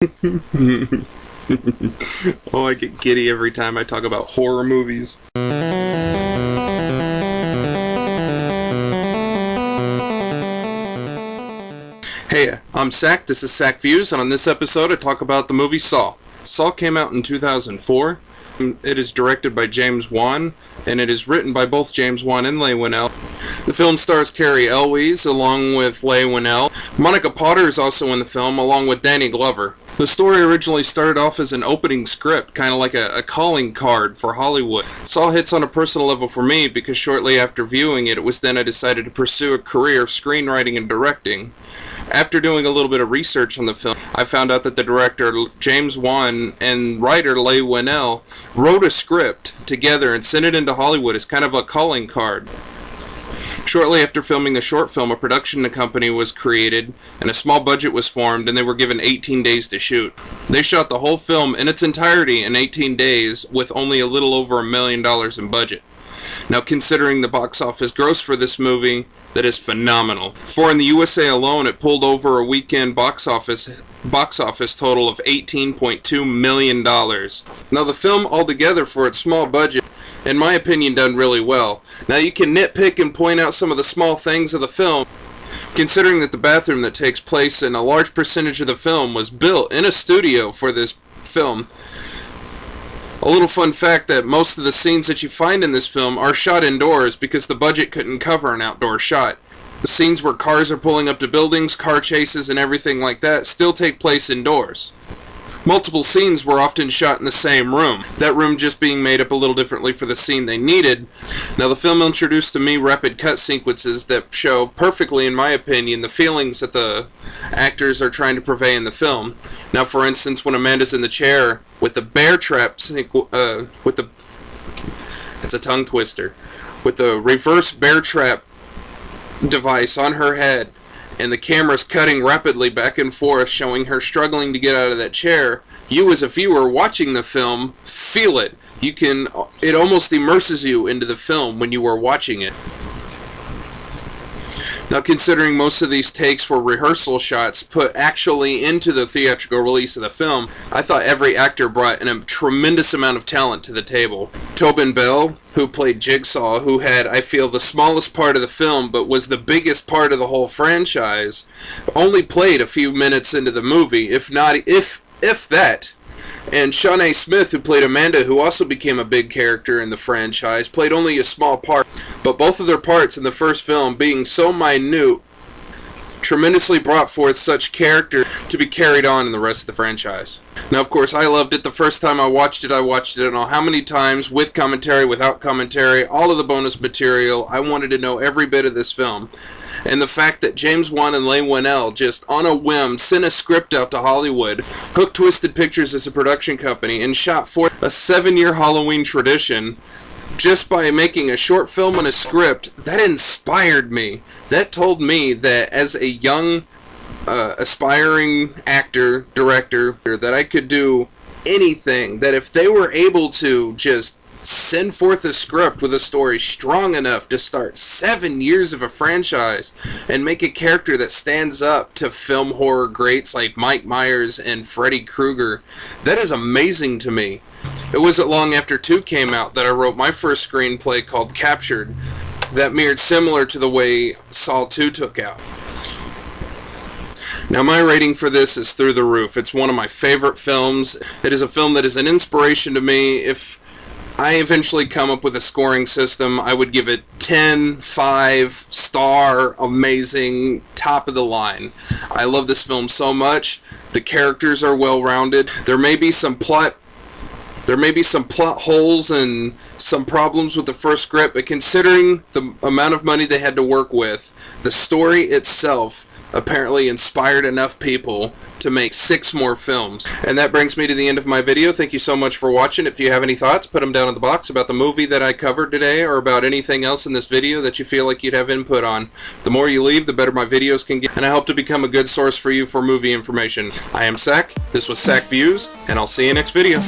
Oh, I get giddy every time I talk about horror movies. Hey, I'm Saq, this is Saq Views, and on this episode I talk about the movie Saw. Saw came out in 2004. It is directed by James Wan, and it is written by both James Wan and Leigh Whannell. The film stars Cary Elwes, along with Leigh Whannell. Monica Potter is also in the film, along with Danny Glover. The story originally started off as an opening script, kind of like a calling card for Hollywood. Saw hits on a personal level for me because shortly after viewing it, it was then I decided to pursue a career of screenwriting and directing. After doing a little bit of research on the film, I found out that the director James Wan and writer Leigh Whannell wrote a script together and sent it into Hollywood as kind of a calling card. Shortly after filming the short film, a production company was created and a small budget was formed, and they were given 18 days to shoot. They shot the whole film in its entirety in 18 days with only a little over $1 million in budget. Now, considering the box office gross for this movie, that is phenomenal. For in the USA alone, it pulled over a weekend box office total of $18.2 million. Now, the film altogether, for its small budget, in my opinion, done really well. Now, you can nitpick and point out some of the small things of the film, considering that the bathroom that takes place in a large percentage of the film was built in a studio for this film. A little fun fact that most of the scenes that you find in this film are shot indoors because the budget couldn't cover an outdoor shot. The scenes where cars are pulling up to buildings, car chases, and everything like that still take place indoors. Multiple scenes were often shot in the same room, that room just being made up a little differently for the scene they needed. Now, the film introduced to me rapid cut sequences that show perfectly, in my opinion, the feelings that the actors are trying to convey in the film. Now, for instance, when Amanda's in the chair with the bear trap, it's a tongue twister, with the reverse bear trap device on her head, and the camera's cutting rapidly back and forth, showing her struggling to get out of that chair, you as a viewer watching the film feel it. It almost immerses you into the film when you are watching it. Now, considering most of these takes were rehearsal shots put actually into the theatrical release of the film, I thought every actor brought a tremendous amount of talent to the table. Tobin Bell, who played Jigsaw, who had, I feel, the smallest part of the film, but was the biggest part of the whole franchise, only played a few minutes into the movie, if that. And Shawnee Smith, who played Amanda, who also became a big character in the franchise, played only a small part, but both of their parts in the first film, being so minute, tremendously brought forth such character to be carried on in the rest of the franchise. Now, of course, I loved it the first time I watched it. I watched it, I don't know how many times, with commentary, without commentary, all of the bonus material. I wanted to know every bit of this film. And the fact that James Wan and Leigh Whannell just on a whim sent a script out to Hollywood, Hook Twisted Pictures as a production company, and shot forth a 7-year Halloween tradition just by making a short film and a script, that inspired me. That told me that as a young, aspiring actor, director, that I could do anything. That if they were able to just send forth a script with a story strong enough to start 7 years of a franchise and make a character that stands up to film horror greats like Mike Myers and Freddy Krueger, that is amazing to me. It wasn't long after 2 came out that I wrote my first screenplay called Captured that mirrored similar to the way Saw 2 took out. Now, my rating for this is through the roof. It's one of my favorite films. It is a film that is an inspiration to me. If I eventually come up with a scoring system, I would give it 10, 5-star, amazing, top of the line. I love this film so much. The characters are well-rounded. There may be some plot holes and some problems with the first script, but considering the amount of money they had to work with, the story itself apparently inspired enough people to make 6 more films. And that brings me to the end of my video. Thank you so much for watching. If you have any thoughts, put them down in the box about the movie that I covered today or about anything else in this video that you feel like you'd have input on. The more you leave, the better my videos can get, and I hope to become a good source for you for movie information. I am Saq, this was Saq Views, and I'll see you next video.